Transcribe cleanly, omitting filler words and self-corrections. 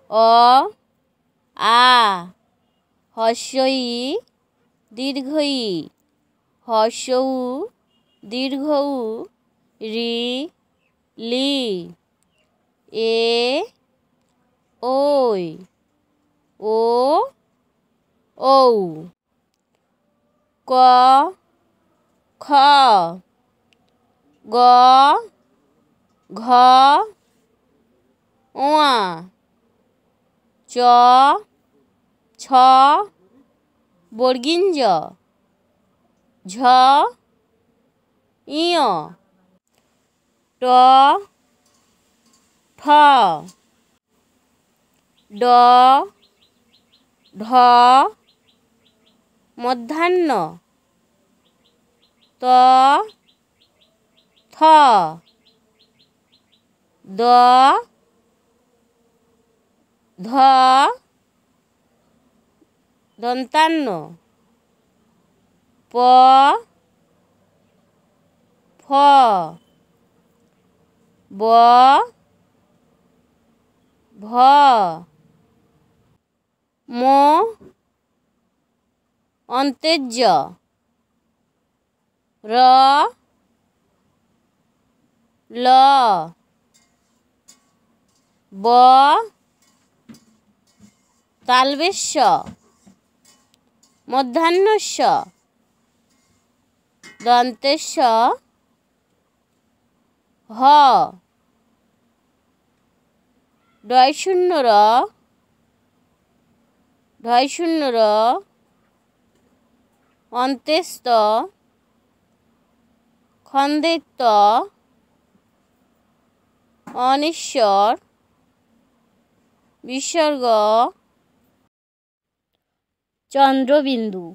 অ আ হস্য ই দীর্ঘ ই হস্য উ দীর্ঘ উ রি লি এ ওই ও ঔ ক খ গ ঘ ঙ চ ছ বর্গীয় জ ঝ ইয় ট ঠ ড ঢ মধ্যাহ্ন ত থ দ ধ দন্তান্ন প ফ ব ভ ম অন্তেজ্য র ল ব তালবেশ্য মধ্যাহ্নস্য দন্তেশ্য হ ঢয়শূন্য র ঢয়শূন্য র অন্তেস্ত খন্দেত্ব অনিশ্বর বিসর্গ চন্দ্রবিন্দু।